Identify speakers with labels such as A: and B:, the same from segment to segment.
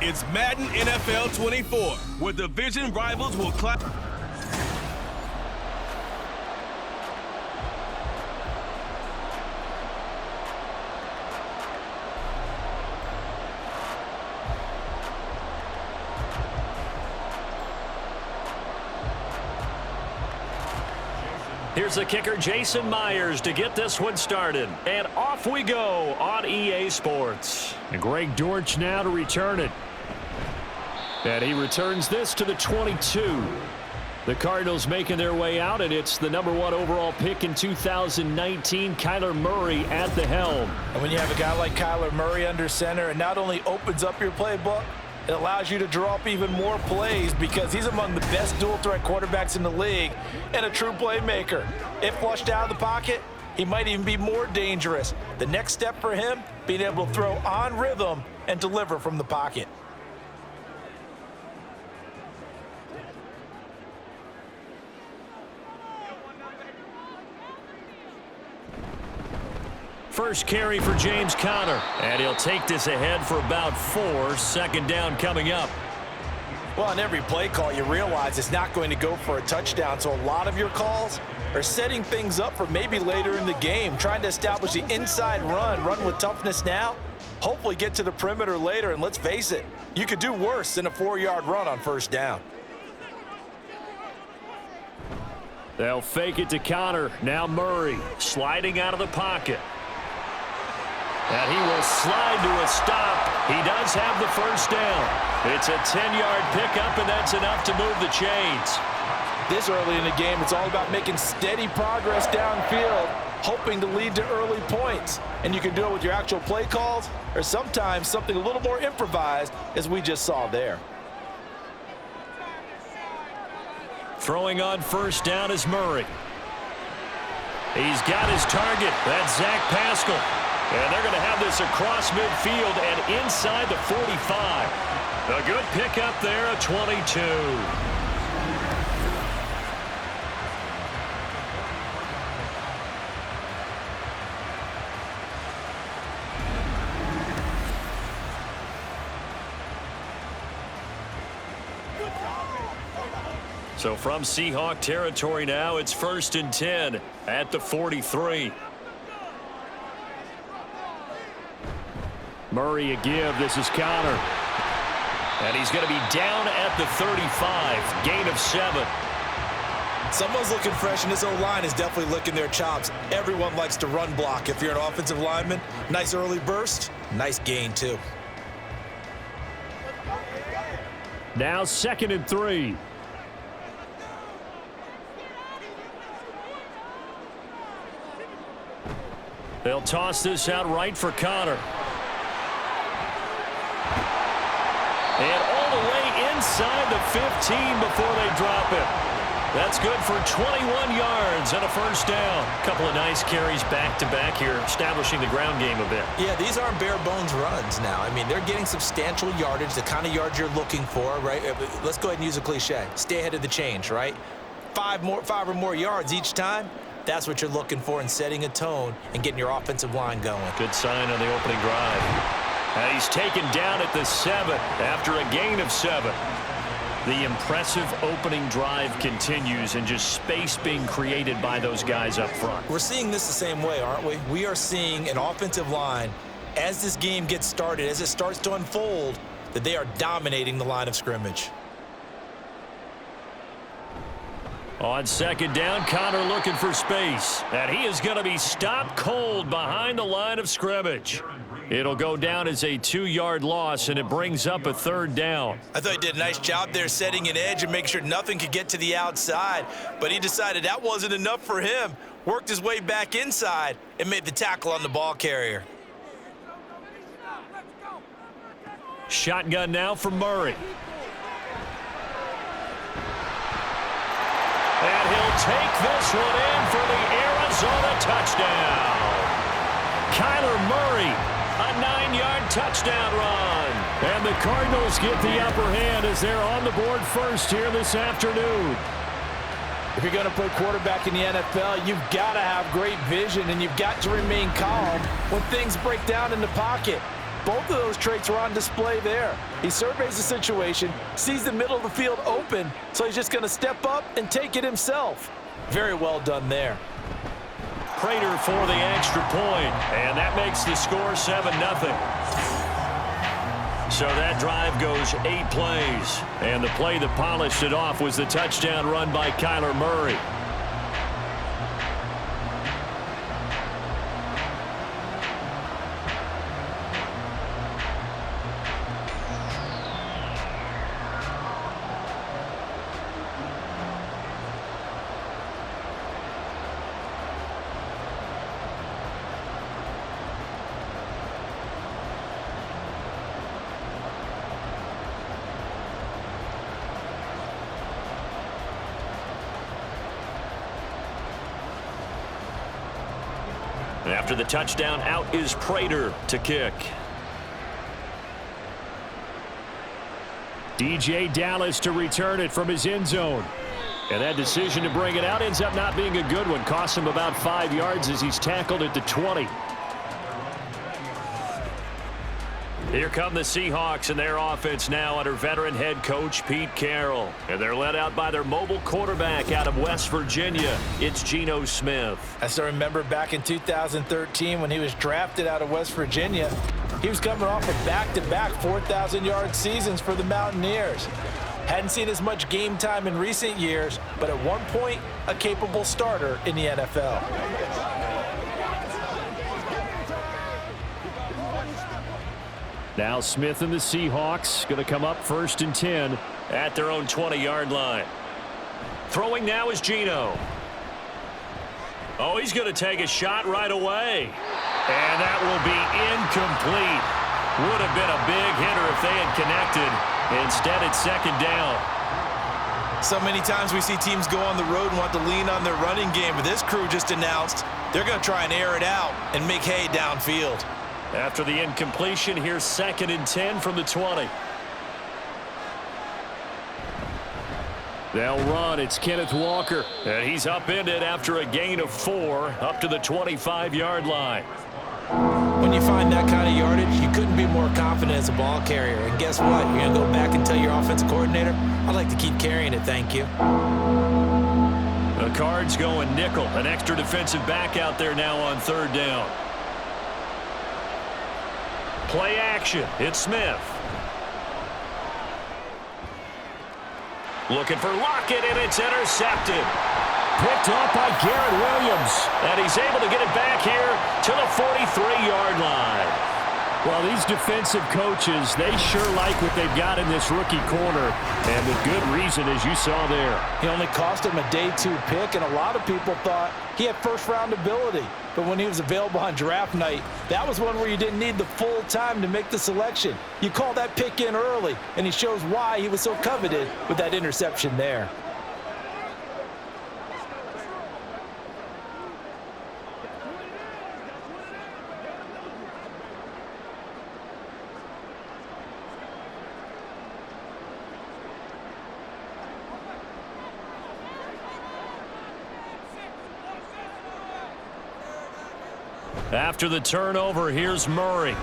A: It's Madden NFL 24, where division rivals will clash.
B: Here's the kicker, Jason Myers, to get this one started. And off we go on EA Sports.
C: And Greg Dortch now to return it. And he returns this to the 22. The Cardinals making their way out, and it's the #1 overall pick in 2019, Kyler Murray at the helm.
D: And when you have a guy like Kyler Murray under center, it not only opens up your playbook, it allows you to draw up even more plays because he's among the best dual-threat quarterbacks in the league and a true playmaker. If flushed out of the pocket, he might even be more dangerous. The next step for him, being able to throw on rhythm and deliver from the pocket.
B: First carry for James Conner, and he'll take this ahead for about 4. Second down coming up.
D: Well, on every play call, you realize it's not going to go for a touchdown, so a lot of your calls are setting things up for maybe later in the game, trying to establish the inside run with toughness now, hopefully get to the perimeter later, and let's face it, you could do worse than a 4-yard run on first down.
C: They'll fake it to Conner. Now Murray sliding out of the pocket.
B: And he will slide to a stop. He does have the first down. It's a 10-yard pickup, and that's enough to move the chains.
D: This early in the game, it's all about making steady progress downfield, hoping to lead to early points. And you can do it with your actual play calls or sometimes something a little more improvised, as we just saw there.
B: Throwing on first down is Murray. He's got his target. That's Zach Pascal. And they're going to have this across midfield and inside the 45. A good pickup there, a 22. So from Seahawk territory now, it's 1st and 10 at the 43.
C: Murray a give. This is Conner.
B: And he's going to be down at the 35. Gain of 7.
D: Someone's looking fresh, and this O-line is definitely licking their chops. Everyone likes to run block. If you're an offensive lineman, nice early burst, nice gain too.
C: Now 2nd and 3.
B: They'll toss this out right for Conner. And all the way inside the 15 before they drop it. That's good for 21 yards and a first down. A couple of nice carries back-to-back here, establishing the ground game a bit.
D: Yeah, these aren't bare-bones runs now. I mean, they're getting substantial yardage, the kind of yards you're looking for, right? Let's go ahead and use a cliche. Stay ahead of the change, right? 5 or more yards each time. That's what you're looking for in setting a tone and getting your offensive line going.
B: Good sign on the opening drive. And he's taken down at the 7 after a gain of 7. The impressive opening drive continues, and just space being created by those guys up front.
D: We're seeing this the same way, aren't we? We are seeing an offensive line, as this game gets started, as it starts to unfold, that they are dominating the line of scrimmage.
B: On 2nd down, Conner looking for space. And he is going to be stopped cold behind the line of scrimmage. It'll go down as a 2-yard loss, and it brings up a 3rd down.
D: I thought he did a nice job there setting an edge and making sure nothing could get to the outside. But he decided that wasn't enough for him. Worked his way back inside and made the tackle on the ball carrier.
B: Shotgun now for Murray. And he'll take this one in for the Arizona touchdown. Kyler Murray, a 9-yard touchdown run.
C: And the Cardinals get the upper hand as they're on the board first here this afternoon.
D: If you're going to play quarterback in the NFL, you've got to have great vision, and you've got to remain calm when things break down in the pocket. Both of those traits were on display there. He surveys the situation, sees the middle of the field open, so he's just going to step up and take it himself. Very well done there.
B: Prater for the extra point, and that makes the score 7-0. So that drive goes 8 plays, and the play that polished it off was the touchdown run by Kyler Murray. After the touchdown, out is Prater to kick.
C: DJ Dallas to return it from his end zone. And that decision to bring it out ends up not being a good one. Costs him about 5 yards as he's tackled at the 20.
B: Here come the Seahawks and their offense now under veteran head coach Pete Carroll. And they're led out by their mobile quarterback out of West Virginia. It's Geno Smith.
D: I still remember back in 2013 when he was drafted out of West Virginia. He was coming off of back-to-back 4,000-yard seasons for the Mountaineers. Hadn't seen as much game time in recent years, but at one point, a capable starter in the NFL.
C: Now Smith and the Seahawks going to come up 1st and 10
B: at their own 20-yard line. Throwing now is Geno. Oh, he's going to take a shot right away. And that will be incomplete. Would have been a big hitter if they had connected. Instead, it's 2nd down.
E: So many times we see teams go on the road and want to lean on their running game, but this crew just announced they're going to try and air it out and make hay downfield.
B: After the incompletion, here's 2nd and 10 from the 20.
C: They'll run. It's Kenneth Walker.
B: And he's upended after a gain of 4 up to the 25-yard line.
D: When you find that kind of yardage, you couldn't be more confident as a ball carrier. And guess what? You're going to go back and tell your offensive coordinator, I'd like to keep carrying it, thank you.
B: The Cards going nickel. An extra defensive back out there now on 3rd down. Play action. It's Smith. Looking for Lockett, and it's intercepted.
C: Picked off by Garrett Williams.
B: And he's able to get it back here to the 43-yard line.
C: Well, these defensive coaches, they sure like what they've got in this rookie corner. And with good reason, as you saw there.
D: He only cost him a day 2 pick, and a lot of people thought he had first-round ability. But when he was available on draft night, that was one where you didn't need the full time to make the selection. You call that pick in early, and he shows why he was so coveted with that interception there.
B: After the turnover, here's Murray.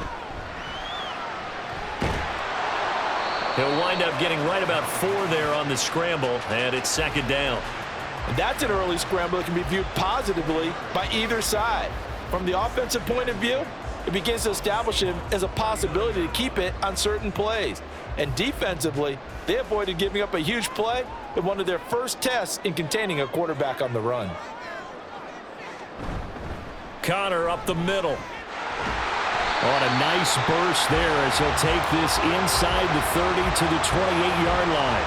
B: He'll wind up getting right about 4 there on the scramble, and it's 2nd down.
D: And that's an early scramble that can be viewed positively by either side. From the offensive point of view, it begins to establish him as a possibility to keep it on certain plays. And defensively, they avoided giving up a huge play with one of their first tests in containing a quarterback on the run.
B: Connor up the middle.
C: On a nice burst there as he'll take this inside the 30 to the 28-yard line.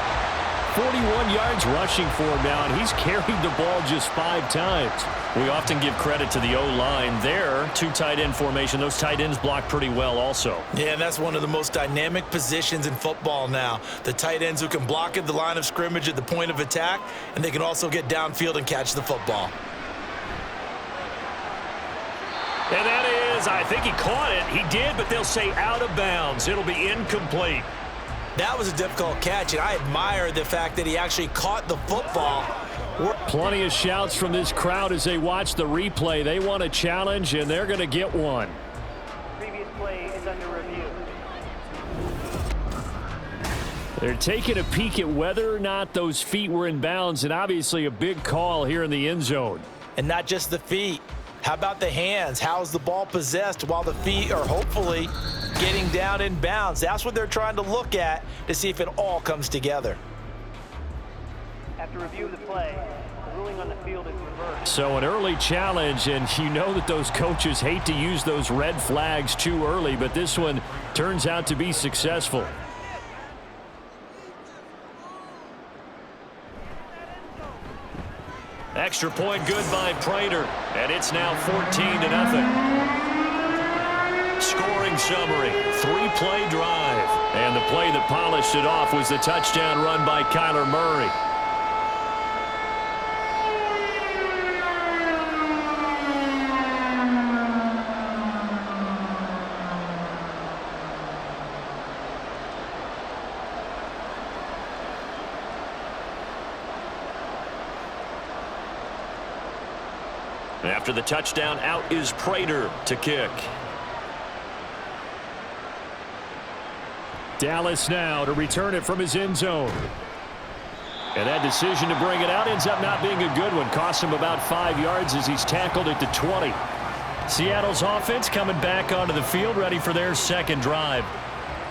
C: 41 yards rushing for him now, and he's carried the ball just 5 times.
B: We often give credit to the O-line there. 2 tight end formation. Those tight ends block pretty well also.
E: Yeah, and that's one of the most dynamic positions in football now. The tight ends who can block at the line of scrimmage at the point of attack, and they can also get downfield and catch the football.
B: And that is, I think he caught it. He did, but they'll say out of bounds. It'll be incomplete.
E: That was a difficult catch, and I admire the fact that he actually caught the football.
C: Plenty of shouts from this crowd as they watch the replay. They want a challenge, and they're going to get one.
F: Previous play is under review.
C: They're taking a peek at whether or not those feet were in bounds, and obviously a big call here in the end zone.
D: And not just the feet. How about the hands? How's the ball possessed while the feet are hopefully getting down in bounds? That's what they're trying to look at to see if it all comes together.
F: After review of the play, the ruling on the field is reversed.
C: So an early challenge, and you know that those coaches hate to use those red flags too early, but this one turns out to be successful. Extra point good by Prater, and it's now 14-0. Scoring summary, 3-play drive, and the play that polished it off was the touchdown run by Kyler Murray. After the touchdown, out is Prater to kick. Dallas now to return it from his end zone. And that decision to bring it out ends up not being a good one. Costs him about 5 yards as he's tackled at the 20. Seattle's offense coming back onto the field, ready for their second drive.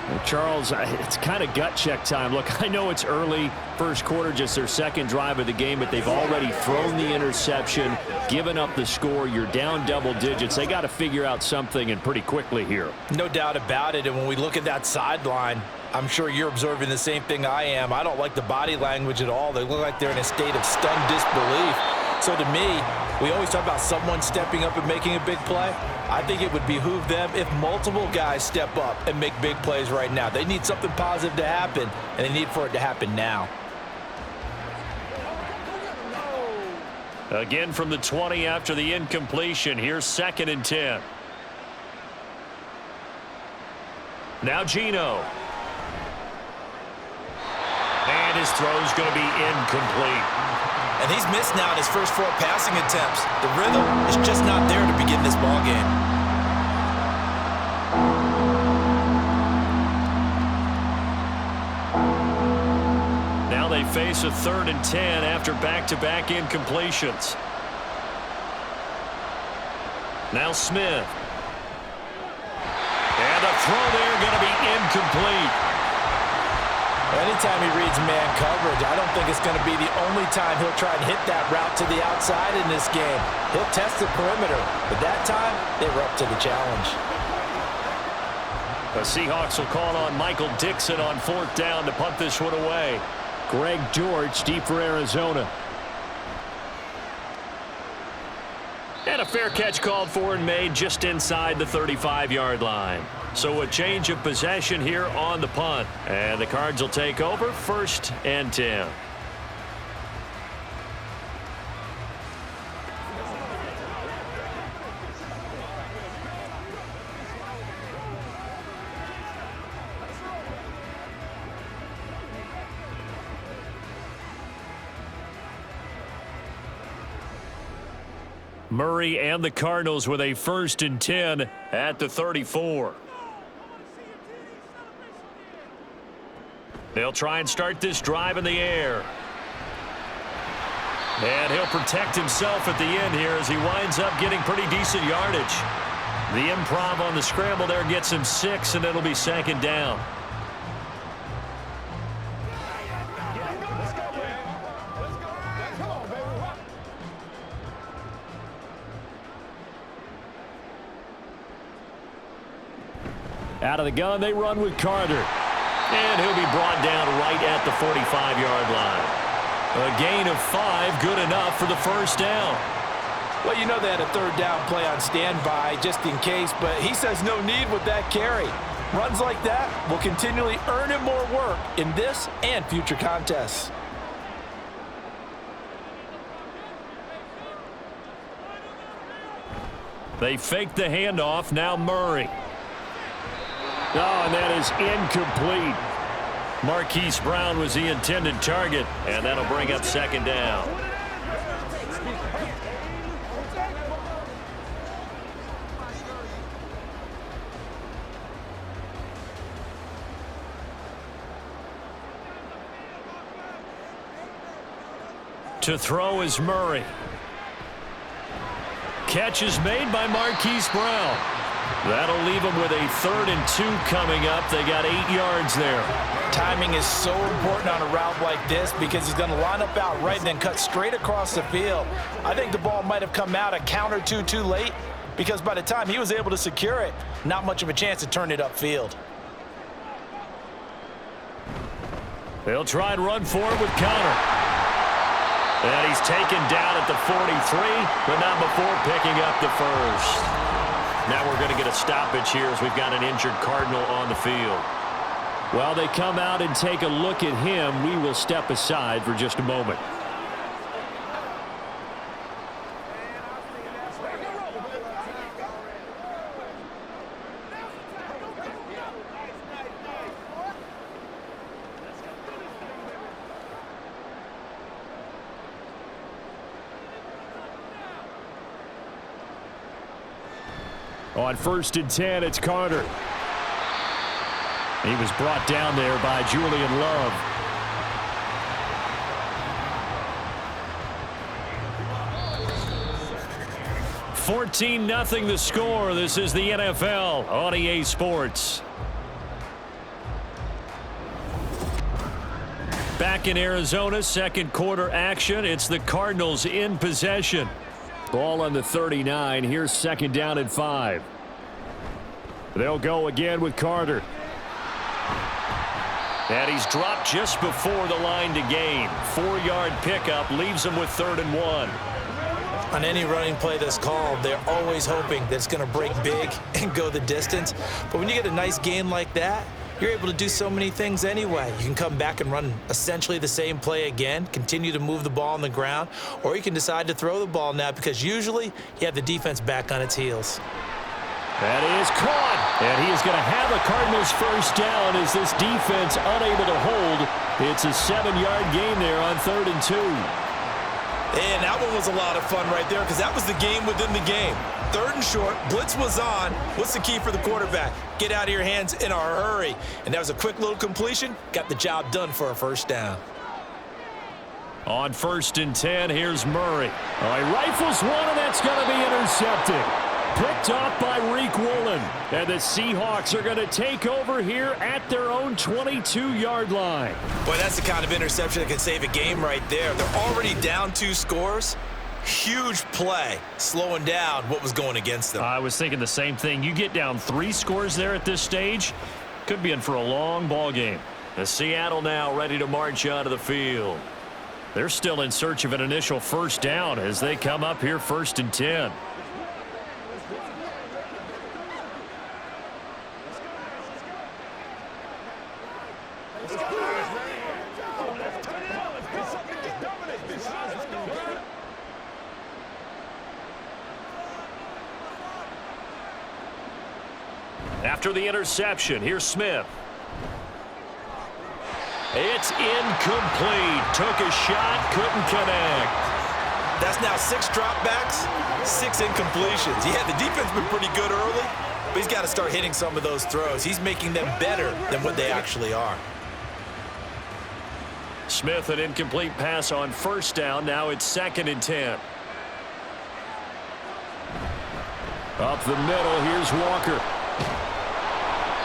C: Well, Charles, it's kind of gut check time. Look, I know it's early, first quarter, just their second drive of the game, but they've already thrown the interception, given up the score. You're down double digits. They got to figure out something, and pretty quickly here.
D: No doubt about it, and when we look at that sideline, I'm sure you're observing the same thing I am. I don't like the body language at all. They look like they're in a state of stunned disbelief. So to me, we always talk about someone stepping up and making a big play. I think it would behoove them if multiple guys step up and make big plays right now. They need something positive to happen, and they need for it to happen now.
C: Again from the 20 after the incompletion. Here's 2nd and 10. Now Geno. And his throw's going to be incomplete.
E: And he's missed now in his first 4 passing attempts. The rhythm is just not there to begin this ball game.
C: Now they face a 3rd and 10 after back-to-back incompletions. Now Smith. And the throw there going to be incomplete.
D: Anytime he reads man coverage, I don't think it's going to be the only time he'll try and hit that route to the outside in this game. He'll test the perimeter, but that time they were up to the challenge.
C: The Seahawks will call on Michael Dixon on 4th down to punt this one away. Greg George deep for Arizona. And a fair catch called for and made just inside the 35-yard line. So a change of possession here on the punt. And the Cards will take over 1st and 10. Murray and the Cardinals with a 1st and 10 at the 34. They'll try and start this drive in the air. And he'll protect himself at the end here as he winds up getting pretty decent yardage. The improv on the scramble there gets him 6, and it'll be 2nd down. Out of the gun, they run with Carter. And he'll be brought down right at the 45-yard line. A gain of 5, good enough for the 1st down.
D: Well, you know they had a 3rd down play on standby just in case, but he says no need with that carry. Runs like that will continually earn him more work in this and future contests.
C: They fake the handoff, now Murray. Oh, and that is incomplete. Marquise Brown was the intended target, and that'll bring up 2nd down. To throw is Murray. Catch is made by Marquise Brown. That'll leave them with a 3rd and 2 coming up. They got 8 yards there.
D: Timing is so important on a route like this because he's going to line up out right and then cut straight across the field. I think the ball might have come out a count or two too late because by the time he was able to secure it, not much of a chance to turn it upfield.
C: They'll try and run forward with Connor. And he's taken down at the 43, but not before picking up the first. Now we're going to get a stoppage here as we've got an injured Cardinal on the field. While they come out and take a look at him, we will step aside for just a moment. On 1st and 10, it's Carter. He was brought down there by Julian Love. $14-0 the score. This is the NFL on EA Sports. Back in Arizona, 2nd quarter action. It's the Cardinals in possession. Ball on the 39. Here's 2nd down and 5. They'll go again with Carter. And he's dropped just before the line to gain. 4-yard pickup leaves him with 3rd and 1.
E: On any running play that's called, they're always hoping that it's going to break big and go the distance. But when you get a nice gain like that, you're able to do so many things anyway. You can come back and run essentially the same play again, continue to move the ball on the ground, or you can decide to throw the ball now because usually you have the defense back on its heels.
C: That is caught, and he is going to have a Cardinals first down as this defense unable to hold. It's a 7-yard gain there on 3rd and 2.
E: And that one was a lot of fun right there because that was the game within the game. 3rd and short, blitz was on. What's the key for the quarterback? Get out of your hands in a hurry. And that was a quick little completion. Got the job done for a first down.
C: On 1st and 10, here's Murray. He rifles one, and that's going to be intercepted. Picked off by Reek Woolen. And the Seahawks are going to take over here at their own 22-yard line.
E: Boy, that's the kind of interception that can save a game right there. They're already down 2 scores. Huge play, slowing down what was going against them.
C: I was thinking the same thing. You get down 3 scores there at this stage, could be in for a long ball game. The Seattle now ready to march onto the field. They're still in search of an initial first down as they come up here 1st and 10. After the interception, here's Smith. It's incomplete. Took a shot, couldn't connect.
E: That's now 6 dropbacks, 6 incompletions. Yeah, the defense been pretty good early, but he's got to start hitting some of those throws. He's making them better than what they actually are.
C: Smith, an incomplete pass on 1st down. Now it's 2nd and 10. Up the middle, here's Walker.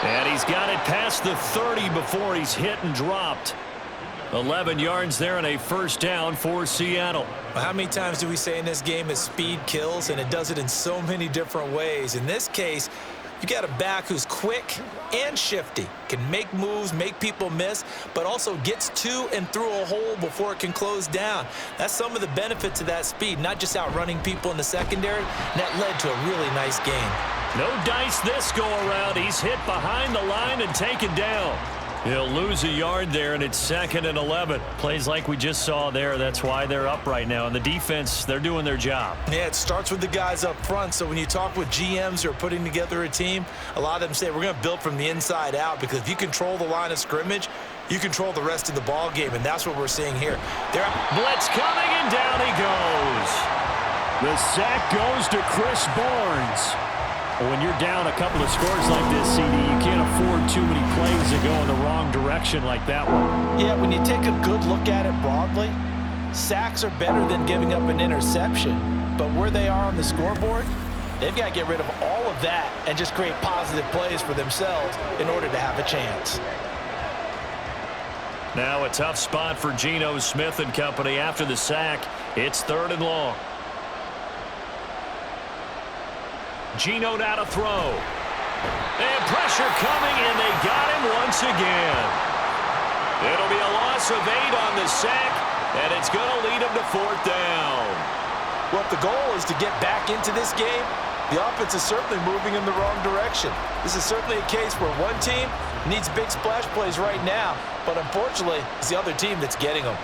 C: And he's got it past the 30 before he's hit and dropped. 11 yards there and a first down for Seattle.
E: Well, how many times do we say in this game that speed kills, and it does it in so many different ways? In this case, you got a back who's quick and shifty, can make moves, make people miss, but also gets to and through a hole before it can close down. That's some of the benefits of that speed, not just outrunning people in the secondary, and that led to a really nice game.
C: No dice this go around. He's hit behind the line and taken down. He'll lose a yard there, and it's 2nd and 11. Plays like we just saw there. That's why they're up right now. And the defense, they're doing their job.
E: Yeah, it starts with the guys up front. So when you talk with GMs who are putting together a team, a lot of them say we're going to build from the inside out, because if you control the line of scrimmage, you control the rest of the ball game, and that's what we're seeing here.
C: Blitz coming, and down he goes. The sack goes to Chris Barnes. When you're down a couple of scores like this, CD, you can't afford too many plays that go in the wrong direction like that one.
D: Yeah, when you take a good look at it broadly, Sacks are better than giving up an interception, but where they are on the scoreboard, they've got to get rid of all of that and just create positive plays for themselves in order to have a chance.
C: Now a tough spot for Geno Smith and company after the sack. It's 3rd and long. Geno now to throw. And pressure coming, and they got him once again. It'll be a loss of 8 on the sack, and it's going to lead him to 4th down.
D: Well, if the goal is to get back into this game, the offense is certainly moving in the wrong direction. This is certainly a case where one team needs big splash plays right now, but unfortunately, it's the other team that's getting them.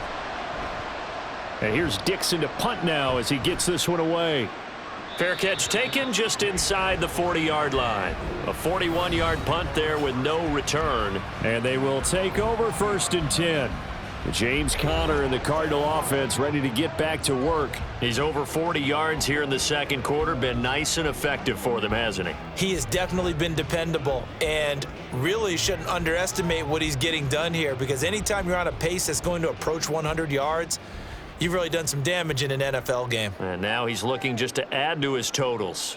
C: And here's Dixon to punt now as he gets this one away. Fair catch taken just inside the 40-yard line. A 41-yard punt there with no return. And they will take over 1st and 10. James Conner and the Cardinal offense ready to get back to work. He's over 40 yards here in the 2nd quarter. Been nice and effective for them, hasn't he?
E: He has definitely been dependable, and really shouldn't underestimate what he's getting done here, because anytime you're on a pace that's going to approach 100 yards, you've really done some damage in an NFL game.
C: And now he's looking just to add to his totals.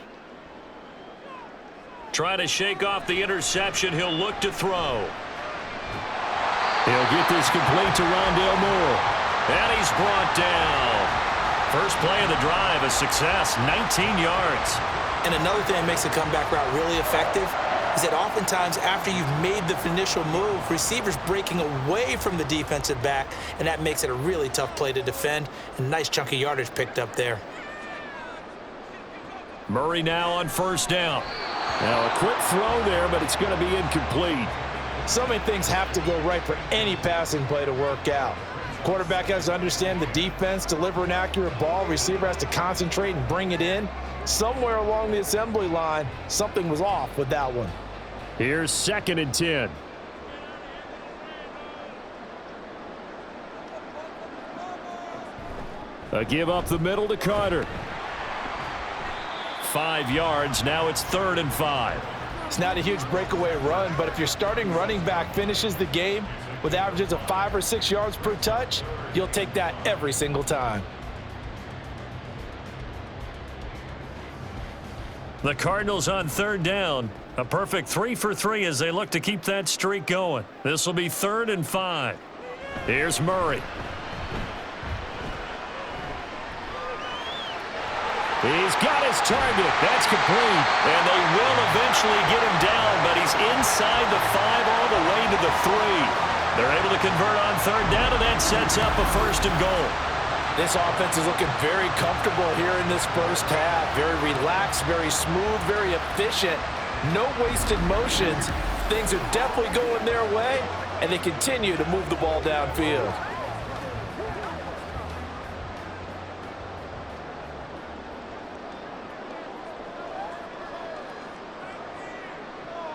C: Trying to shake off the interception. He'll look to throw. He'll get this complete to Rondale Moore. And he's brought down. First play of the drive, a success, 19 yards.
E: And another thing that makes the comeback route really effective is that oftentimes after you've made the initial move, receivers breaking away from the defensive back, and that makes it a really tough play to defend. And a nice chunk of yardage picked up there.
C: Murray now on 1st down. Now a quick throw there, but it's going to be incomplete.
D: So many things have to go right for any passing play to work out. Quarterback has to understand the defense, deliver an accurate ball. Receiver has to concentrate and bring it in. Somewhere along the assembly line, something was off with that one.
C: Here's 2nd and 10. A give up the middle to Carter. 5 yards. Now it's 3rd and 5.
D: It's not a huge breakaway run, but if your starting running back finishes the game with averages of 5 or 6 yards per touch, you'll take that every single time.
C: The Cardinals on 3rd down. A perfect 3 for 3 as they look to keep that streak going. This will be 3rd and 5. Here's Murray. He's got his target. That's complete. And they will eventually get him down, but he's inside the 5 all the way to the 3. They're able to convert on 3rd down, and that sets up a 1st and goal.
D: This offense is looking very comfortable here in this first half. Very relaxed, very smooth, very efficient. No wasted motions. Things are definitely going their way, and they continue to move the ball downfield.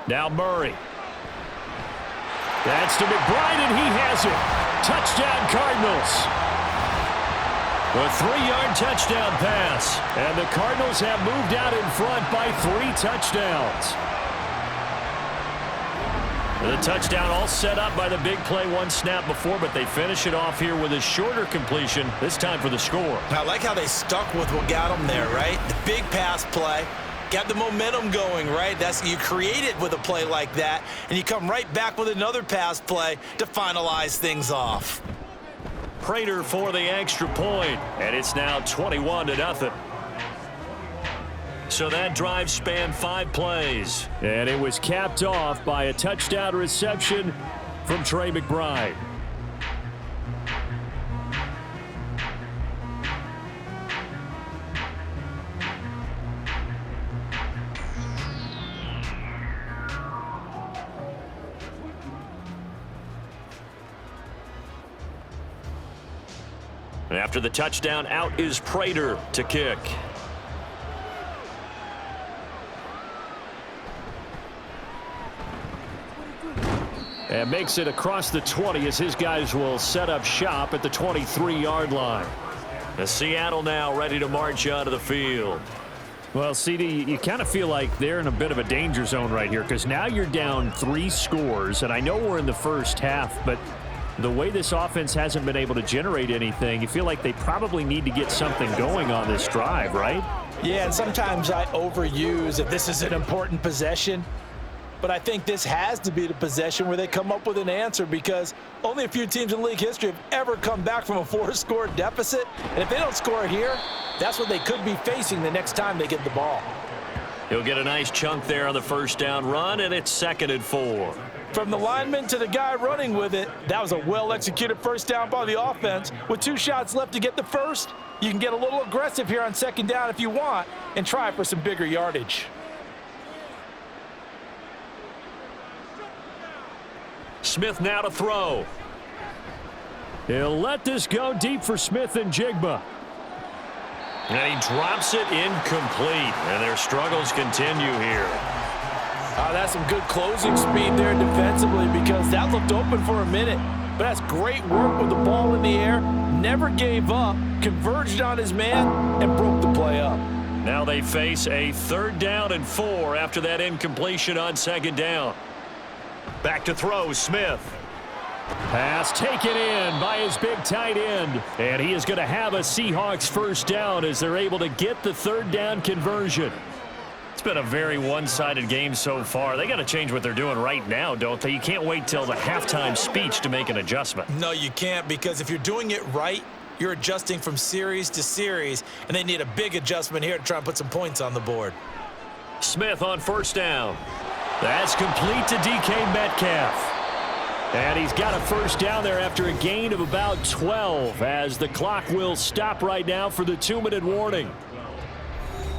C: Now Murray. That's to McBride, and he has it. Touchdown, Cardinals. A 3-yard touchdown pass. And the Cardinals have moved out in front by 3 touchdowns. The touchdown all set up by the big play 1 snap before, but they finish it off here with a shorter completion, this time for the score.
E: I like how they stuck with what got them there, right? The big pass play. Got the momentum going, right? You create it with a play like that, and you come right back with another pass play to finalize things off.
C: Prater for the extra point, and it's now 21-0. So that drive spanned 5 plays, and it was capped off by a touchdown reception from Trey McBride. After the touchdown, out is Prater to kick. And makes it across the 20 as his guys will set up shop at the 23-yard line. The Seattle now ready to march out of the field. Well, CD, you kind of feel like they're in a bit of a danger zone right here because now you're down 3 scores, and I know we're in the first half, but The way this offense hasn't been able to generate anything, you feel like they probably need to get something going on this drive, right?
D: Yeah, and sometimes I overuse if this is an important possession. But I think this has to be the possession where they come up with an answer, because only a few teams in league history have ever come back from a 4-score deficit. And if they don't score here, that's what they could be facing the next time they get the ball.
B: He'll get a nice chunk there on the first down run, and it's 2nd and 4.
D: From the lineman to the guy running with it, that was a well-executed first down by the offense. With 2 shots left to get the first, you can get a little aggressive here on 2nd down if you want and try for some bigger yardage.
B: Smith now to throw.
C: He'll let this go deep for Smith and Jigba.
B: And he drops it incomplete, and their struggles continue here.
D: That's some good closing speed there defensively, because that looked open for a minute. But that's great work with the ball in the air. Never gave up, converged on his man, and broke the play up.
B: Now they face a 3rd down and 4 after that incompletion on 2nd down. Back to throw, Smith.
C: Pass taken in by his big tight end. And he is going to have a Seahawks first down as they're able to get the 3rd down conversion.
B: It's been a very one-sided game so far. They got to change what they're doing right now, don't they? You can't wait till the halftime speech to make an adjustment.
E: No, you can't, because if you're doing it right, you're adjusting from series to series, and they need a big adjustment here to try and put some points on the board.
B: Smith on first down.
C: That's complete to DK Metcalf. And he's got a first down there after a gain of about 12, as the clock will stop right now for the 2-minute warning.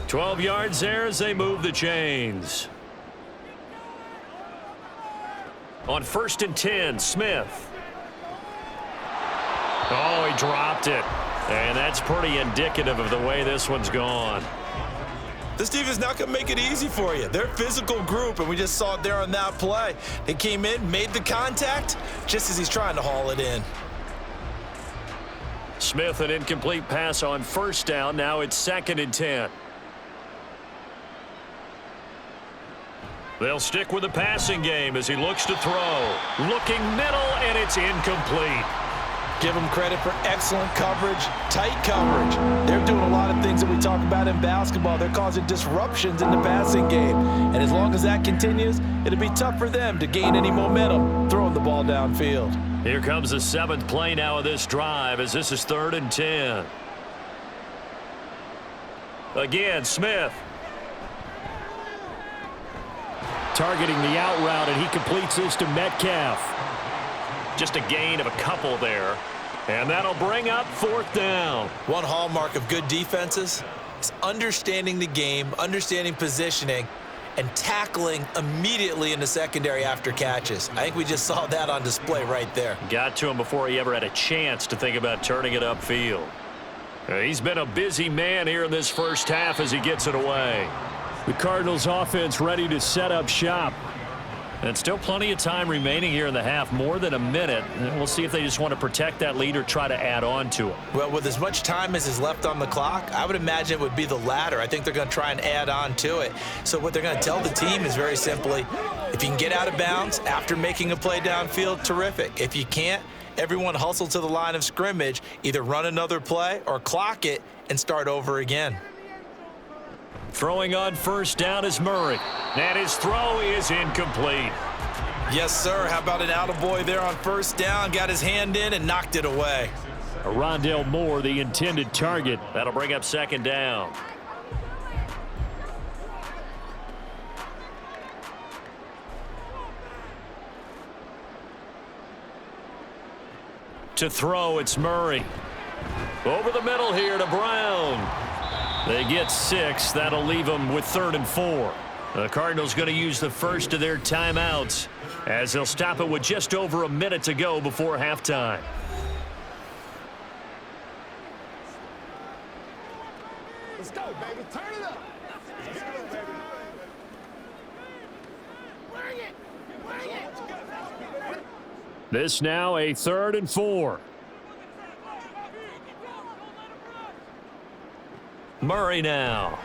B: 12 yards there as they move the chains. On 1st and 10, Smith. Oh, he dropped it. And that's pretty indicative of the way this one's gone.
E: This defense not going to make it easy for you. They're a physical group, and we just saw it there on that play. They came in, made the contact, just as he's trying to haul it in.
B: Smith, an incomplete pass on first down. Now it's 2nd and 10. They'll stick with the passing game as he looks to throw. Looking middle, and it's incomplete.
D: Give them credit for excellent coverage, tight coverage. They're doing a lot of things that we talk about in basketball. They're causing disruptions in the passing game. And as long as that continues, it'll be tough for them to gain any momentum throwing the ball downfield.
B: Here comes the 7th play now of this drive, as this is 3rd and 10. Again, Smith.
C: Targeting the out route, and he completes this to Metcalf.
B: Just a gain of a couple there. And that'll bring up 4th down.
E: One hallmark of good defenses is understanding the game, understanding positioning, and tackling immediately in the secondary after catches. I think we just saw that on display right there.
B: Got to him before he ever had a chance to think about turning it upfield. He's been a busy man here in this first half as he gets it away.
C: The Cardinals offense ready to set up shop.
B: And still plenty of time remaining here in the half, more than a minute. And we'll see if they just want to protect that lead or try to add on to it.
E: Well, with as much time as is left on the clock, I would imagine it would be the latter. I think they're going to try and add on to it. So what they're going to tell the team is very simply, if you can get out of bounds after making a play downfield, terrific. If you can't, everyone hustle to the line of scrimmage, either run another play or clock it and start over again.
B: Throwing on first down is Murray. And his throw is incomplete.
E: Yes, sir. How about an attaboy there on first down? Got his hand in and knocked it away.
C: Rondale Moore, the intended target.
B: That'll bring up 2nd down. To throw, it's Murray. Over the middle here to Brown. They get 6. That'll leave them with 3rd and 4. The Cardinals going to use the first of their timeouts as they'll stop it with just over a minute to go before halftime.
G: Let's go, baby. Turn it up. Let's go, baby. Bring it. Bring it.
C: This now a 3rd and 4.
B: Murray now.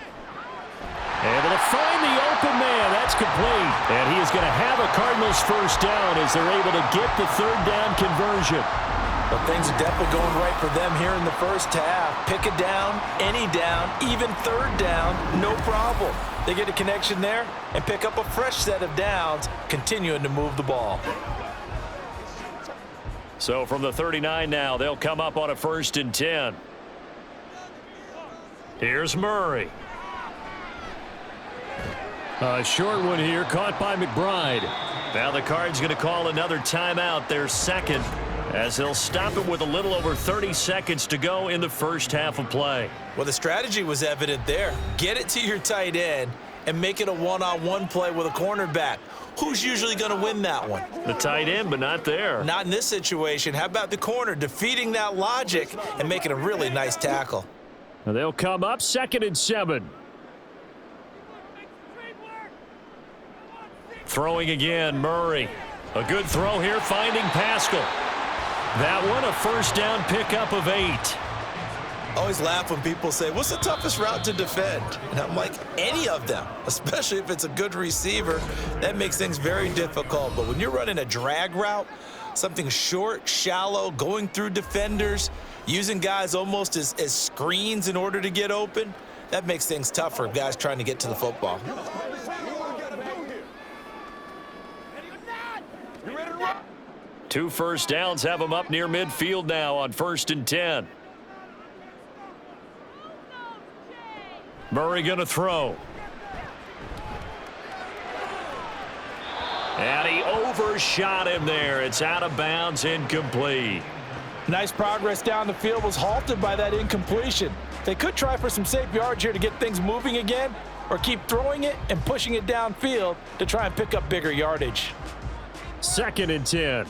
C: Able to find the open man. That's complete. And he is going to have a Cardinals first down as they're able to get the third down conversion.
D: Well, things are definitely going right for them here in the first half. Pick a down, any down, even third down, no problem. They get a connection there and pick up a fresh set of downs, continuing to move the ball.
C: So from the 39 now, they'll come up on a 1st and 10. Here's Murray. A short one here, caught by McBride. Now the Cards going to call another timeout, their second, as they'll stop it with a little over 30 seconds to go in the first half of play.
E: Well, the strategy was evident there. Get it to your tight end and make it a one-on-one play with a cornerback. Who's usually going to win that one?
C: The tight end, but not there.
E: Not in this situation. How about the corner defeating that logic and making a really nice tackle?
C: Now they'll come up 2nd and 7. Throwing again, Murray. A good throw here, finding Pascal. That one, a first down pickup of 8.
E: Always laugh when people say, what's the toughest route to defend? And I'm like, any of them, especially if it's a good receiver. That makes things very difficult. But when you're running a drag route, something short, shallow, going through defenders, using guys almost as screens in order to get open, that makes things tough for guys trying to get to the football.
C: 2 first downs have them up near midfield now on 1st and 10. Murray going to throw. And he overshot him there. It's out of bounds, incomplete.
D: Nice progress down the field was halted by that incompletion. They could try for some safe yards here to get things moving again, or keep throwing it and pushing it downfield to try and pick up bigger yardage.
C: 2nd and 10.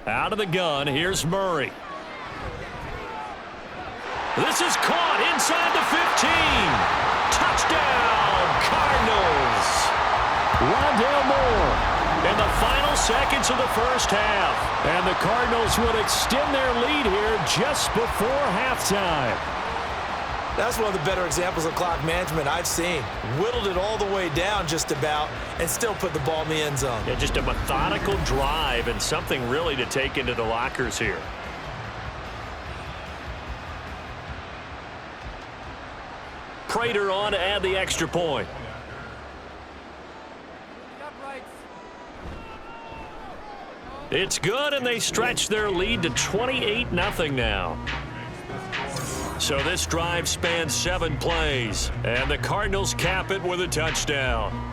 C: Out of the gun, here's Murray. This is caught inside the 15. Touchdown, Cardinals. Rondale Moore in the final seconds of the first half. And the Cardinals would extend their lead here just before halftime.
E: That's one of the better examples of clock management I've seen. Whittled it all the way down just about and still put the ball in the end zone.
C: Yeah, just a methodical drive and something really to take into the lockers here. Prater on to add the extra point. It's good, and they stretch their lead to 28-0 now. So this drive spans 7 plays, and the Cardinals cap it with a touchdown.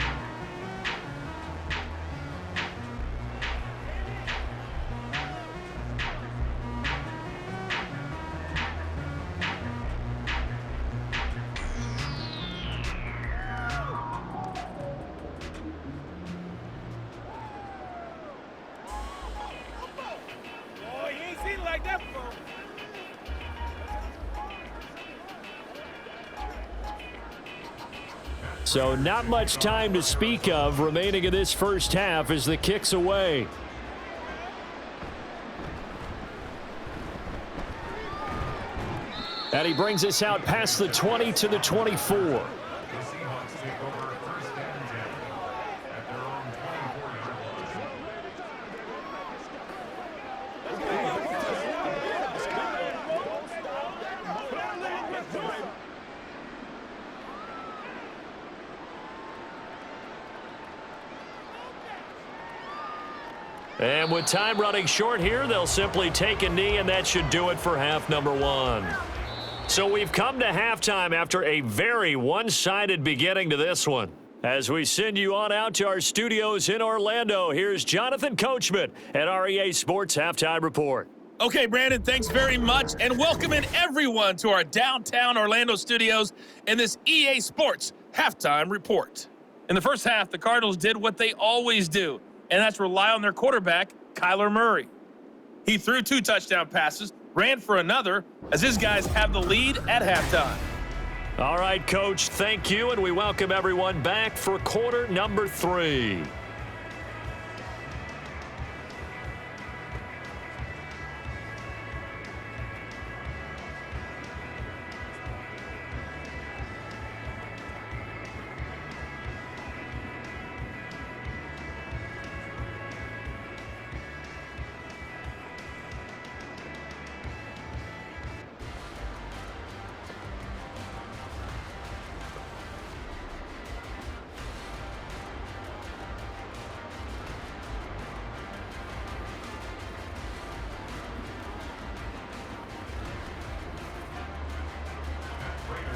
C: So not much time to speak of remaining in this first half as the kick's away. And he brings us out past the 20 to the 24. And with time running short here, they'll simply take a knee, and that should do it for half number 1. So we've come to halftime after a very one-sided beginning to this one. As we send you on out to our studios in Orlando, here's Jonathan Coachman at REA Sports Halftime Report.
H: Okay, Brandon, thanks very much, and welcoming everyone to our downtown Orlando studios in this EA Sports Halftime Report. In the first half, the Cardinals did what they always do, and that's rely on their quarterback, Kyler Murray. He threw 2 touchdown passes, ran for another, as his guys have the lead at halftime.
C: All right, Coach, thank you, and we welcome everyone back for quarter number 3.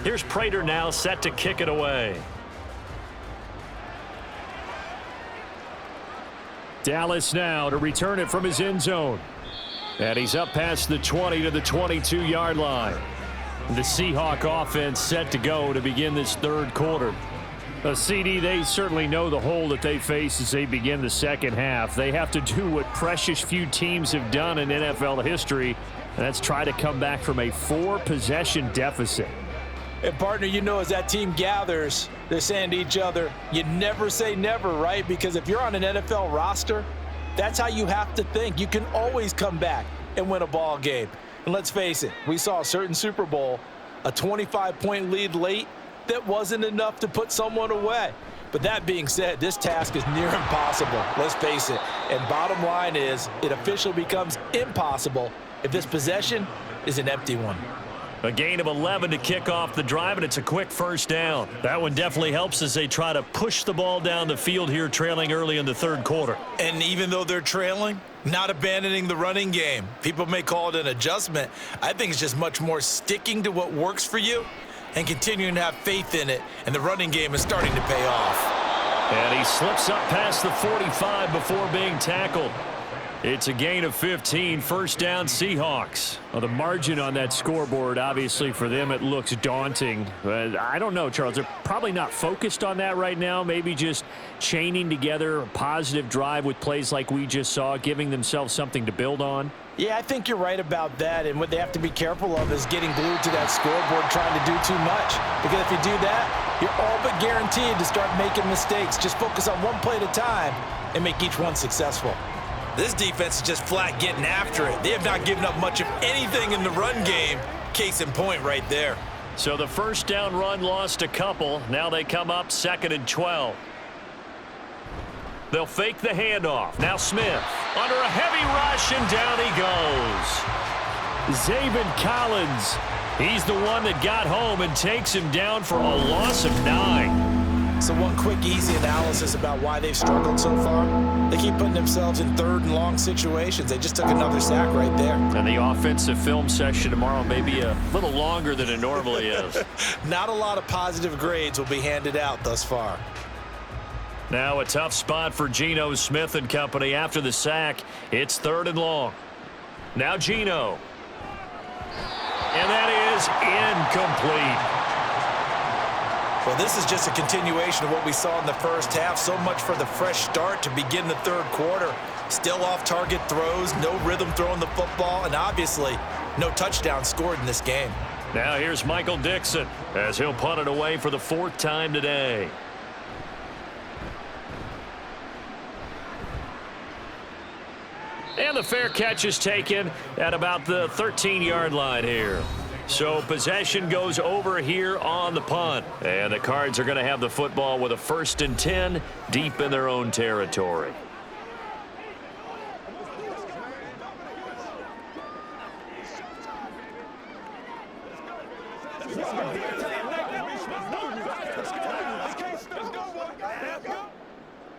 C: Here's Prater now set to kick it away. Dallas now to return it from his end zone. And he's up past the 20 to the 22-yard line. The Seahawk offense set to go to begin this third quarter. CD, they certainly know the hole that they face as they begin the second half. They have to do what precious few teams have done in NFL history, and that's try to come back from a 4-possession deficit.
D: And, partner, you know, as that team gathers, they're saying to each other, you never say never, right? Because if you're on an NFL roster, that's how you have to think. You can always come back and win a ball game. And let's face it, we saw a certain Super Bowl, a 25-point lead late, that wasn't enough to put someone away. But that being said, this task is near impossible, let's face it. And bottom line is, it officially becomes impossible if this possession is an empty one.
C: A gain of 11 to kick off the drive, and it's a quick first down. That one definitely helps as they try to push the ball down the field here, trailing early in the third quarter.
E: And even though they're trailing, not abandoning the running game. People may call it an adjustment. I think it's just much more sticking to what works for you and continuing to have faith in it, and the running game is starting to pay off.
C: And he slips up past the 45 before being tackled. It's a gain of 15, first down Seahawks. Well, the margin on that scoreboard, obviously for them it looks daunting. But I don't know, Charles, they're probably not focused on that right now. Maybe just chaining together a positive drive with plays like we just saw, giving themselves something to build on.
D: Yeah, I think you're right about that, and what they have to be careful of is getting glued to that scoreboard trying to do too much. Because if you do that, you're all but guaranteed to start making mistakes. Just focus on one play at a time and make each one successful.
E: This defense is just flat getting after it. They have not given up much of anything in the run game. Case in point right there.
C: So the first down run lost a couple. Now they come up 2nd and 12. They'll fake the handoff. Now Smith under a heavy rush, and down he goes. Zaven Collins. He's the one that got home and takes him down for a loss of 9.
D: So one quick, easy analysis about why they've struggled so far. They keep putting themselves in third and long situations. They just took another sack right there.
C: And the offensive film session tomorrow may be a little longer than it normally is.
D: Not a lot of positive grades will be handed out thus far.
C: Now a tough spot for Geno Smith and company after the sack. It's 3rd and long. Now Geno. And that is incomplete.
E: Well, this is just a continuation of what we saw in the first half. So much for the fresh start to begin the third quarter. Still off-target throws, no rhythm throwing the football, and obviously no touchdown scored in this game.
C: Now here's Michael Dixon as he'll punt it away for the 4th time today. And the fair catch is taken at about the 13-yard line here. So possession goes over here on the punt. And the Cards are going to have the football with a 1st and 10 deep in their own territory.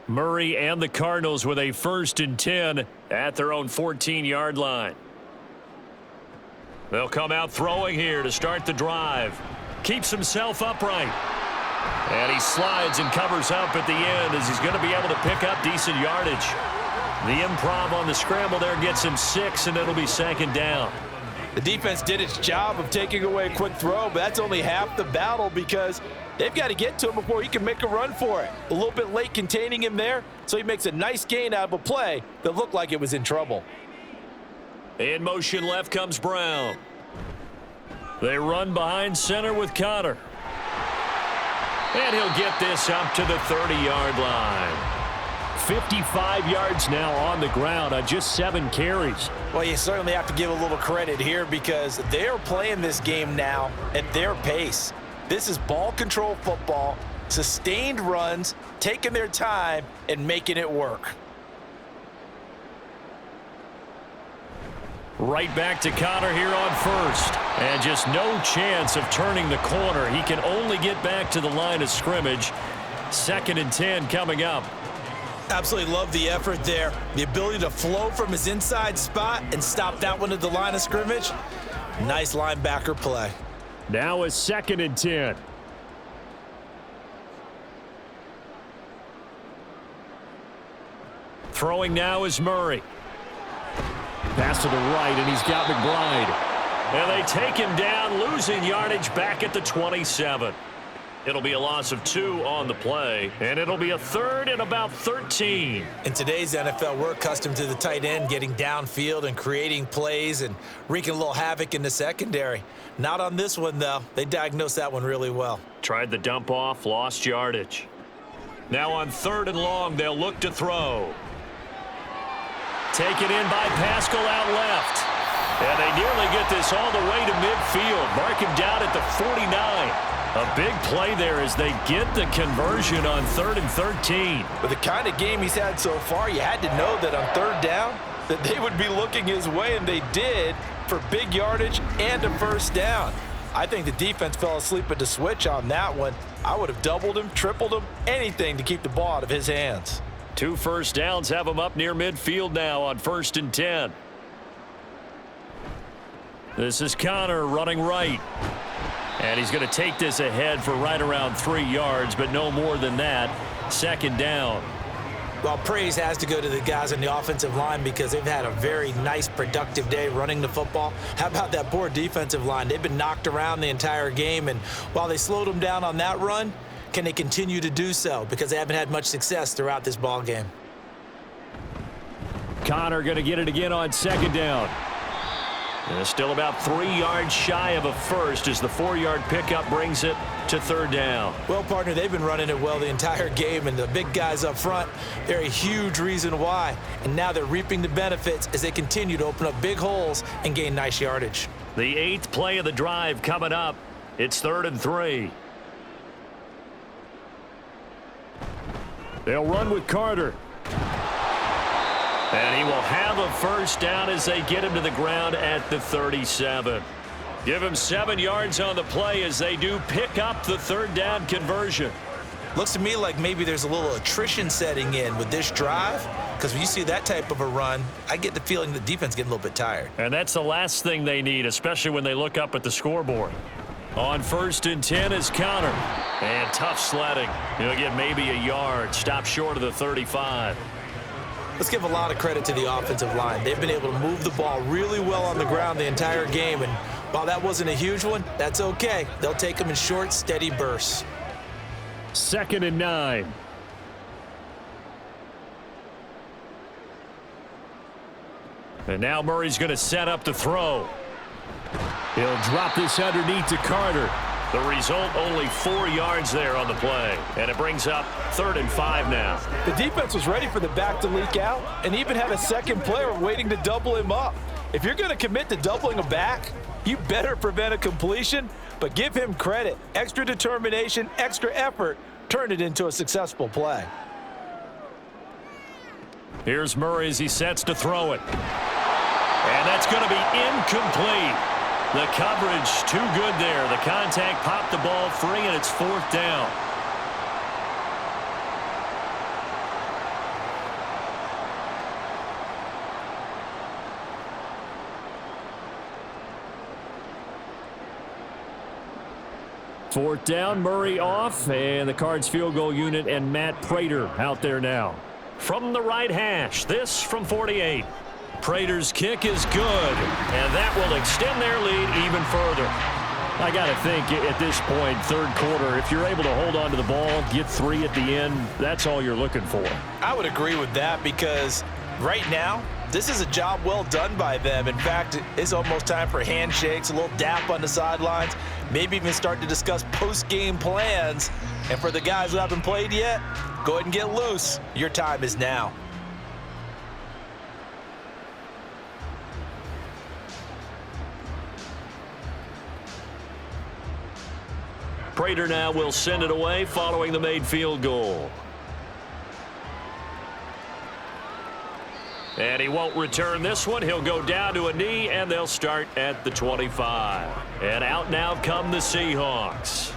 C: Murray and the Cardinals with a 1st and 10 at their own 14-yard line. They'll come out throwing here to start the drive. Keeps himself upright. And he slides and covers up at the end as he's going to be able to pick up decent yardage. The improv on the scramble there gets him 6, and it'll be 2nd down.
D: The defense did its job of taking away a quick throw, but that's only half the battle because they've got to get to him before he can make a run for it. A little bit late containing him there, so he makes a nice gain out of a play that looked like it was in trouble.
C: In motion left comes Brown. They run behind center with Connor. And he'll get this up to the 30-yard line. 55 yards now on the ground on just 7 carries.
D: Well, you certainly have to give a little credit here because they're playing this game now at their pace. This is ball control football, sustained runs, taking their time, and making it work.
C: Right back to Connor here on 1st. And just no chance of turning the corner. He can only get back to the line of scrimmage. 2nd and 10 coming up.
E: Absolutely love the effort there. The ability to flow from his inside spot and stop that one at the line of scrimmage. Nice linebacker play.
C: Now a 2nd and 10. Throwing now is Murray. Pass to the right, and he's got McBride. And they take him down, losing yardage back at the 27. It'll be a loss of 2 on the play, and it'll be a 3rd and about 13.
E: In today's NFL, we're accustomed to the tight end getting downfield and creating plays and wreaking a little havoc in the secondary. Not on this one, though. They diagnosed that one really well.
B: Tried the dump off, lost yardage. Now on 3rd and long, they'll look to throw. Taken in by Pascal out left. And they nearly get this all the way to midfield. Mark him down at the 49. A big play there as they get the conversion on 3rd and 13.
D: With the kind of game he's had so far, you had to know that on 3rd down that they would be looking his way, and they did, for big yardage and a 1st down. I think the defense fell asleep at the switch on that one. I would have doubled him, tripled him, anything to keep the ball out of his hands.
C: 2 first downs have him up near midfield now on 1st and 10. This is Connor running right. And he's going to take this ahead for right around 3 yards, but no more than that. 2nd down.
E: Well, praise has to go to the guys on the offensive line because they've had a very nice, productive day running the football. How about that poor defensive line? They've been knocked around the entire game, and while they slowed them down on that run, can they continue to do so? Because they haven't had much success throughout this ball game.
C: Connor going to get it again on 2nd down. Still about 3 yards shy of a first as the 4-yard pickup brings it to 3rd down.
E: Well, partner, they've been running it well the entire game, and the big guys up front, they're a huge reason why. And now they're reaping the benefits as they continue to open up big holes and gain nice yardage.
B: The 8th play of the drive coming up. It's 3rd and 3.
C: They'll run with Carter.
B: And he will have a 1st down as they get him to the ground at the 37. Give him 7 yards on the play as they do pick up the 3rd down conversion.
E: Looks to me like maybe there's a little attrition setting in with this drive, because when you see that type of a run, I get the feeling the defense getting a little bit tired.
B: And that's the last thing they need, especially when they look up at the scoreboard.
C: On 1st and 10 is Connor.
B: And tough sledding. He'll get maybe a yard. Stop short of the 35.
E: Let's give a lot of credit to the offensive line. They've been able to move the ball really well on the ground the entire game, and while that wasn't a huge one, that's okay. They'll take them in short, steady bursts.
C: 2nd and 9.
B: And now Murray's going to set up the throw.
C: He'll drop this underneath to Carter.
B: The result, only 4 yards there on the play. And it brings up 3rd and 5 now.
D: The defense was ready for the back to leak out and even had a second player waiting to double him up. If you're going to commit to doubling a back, you better prevent a completion, but give him credit. Extra determination, extra effort, turn it into a successful play.
B: Here's Murray as he sets to throw it. And that's going to be incomplete. The coverage too good there. The contact popped the ball free, and it's 4th down.
C: Fourth down, Murray off, and the Cards field goal unit and Matt Prater out there now.
B: From the right hash, this from 48. Prater's kick is good, and that will extend their lead even further.
C: I got to think at this point, 3rd quarter, if you're able to hold on to the ball, get 3 at the end, that's all you're looking for.
D: I would agree with that because right now, this is a job well done by them. In fact, it's almost time for handshakes, a little dap on the sidelines, maybe even start to discuss post-game plans. And for the guys who haven't played yet, go ahead and get loose. Your time is now.
B: Prater now will send it away following the made field goal. And he won't return this one. He'll go down to a knee, and they'll start at the 25. And out now come the Seahawks.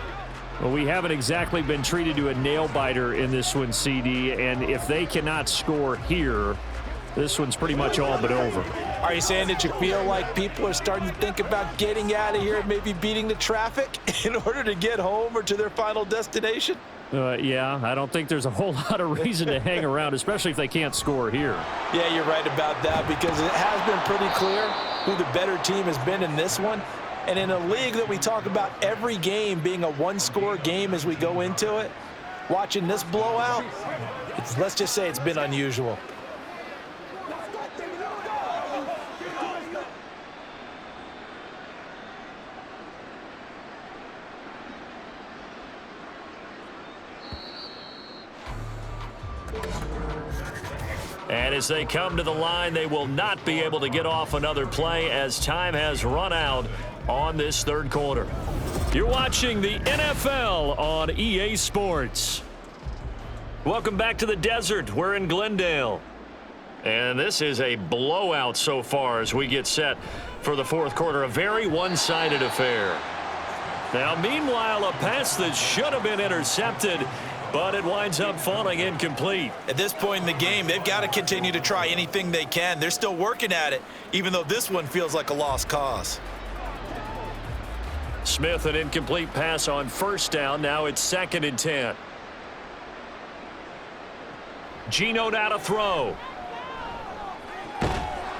C: Well, we haven't exactly been treated to a nail-biter in this one, CD, and if they cannot score here, this one's pretty much all but over.
D: Are you saying that you feel like people are starting to think about getting out of here and maybe beating the traffic in order to get home or to their final destination?
C: Yeah, I don't think there's a whole lot of reason to hang around, especially if they can't score here.
D: Yeah, you're right about that because it has been pretty clear who the better team has been in this one. And in a league that we talk about every game being a one-score game as we go into it, watching this blowout, let's just say it's been unusual.
C: And as they come to the line, they will not be able to get off another play as time has run out on this third quarter. You're watching the NFL on EA Sports. Welcome back to the desert. We're in Glendale. And this is a blowout so far as we get set for the fourth quarter. A very one-sided affair. Now, meanwhile, a pass that should have been intercepted, but it winds up falling incomplete.
E: At this point in the game, they've got to continue to try anything they can. They're still working at it, even though this one feels like a lost cause.
C: Smith, an incomplete pass on first down. Now it's 2nd and 10. Geno now to throw.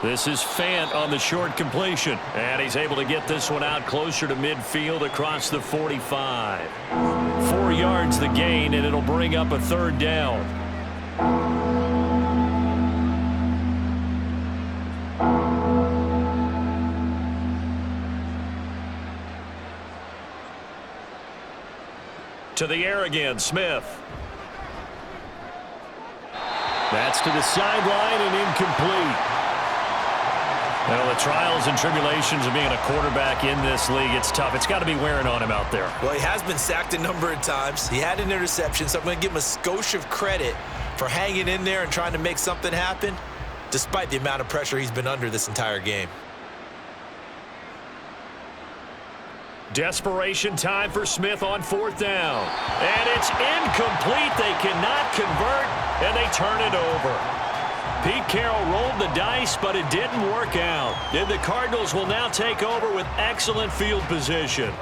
C: This is Fant on the short completion. And he's able to get this one out closer to midfield across the 45. 4 yards the gain, and it'll bring up a 3rd down. To the air again, Smith. That's to the sideline and incomplete. Well, the trials and tribulations of being a quarterback in this league, it's tough. It's got to be wearing on him out there.
E: Well, he has been sacked a number of times. He had an interception, so I'm going to give him a skosh of credit for hanging in there and trying to make something happen, despite the amount of pressure he's been under this entire game.
C: Desperation time for Smith on 4th down. And it's incomplete. They cannot convert, and they turn it over. Pete Carroll rolled the dice, but it didn't work out. And the Cardinals will now take over with excellent field position.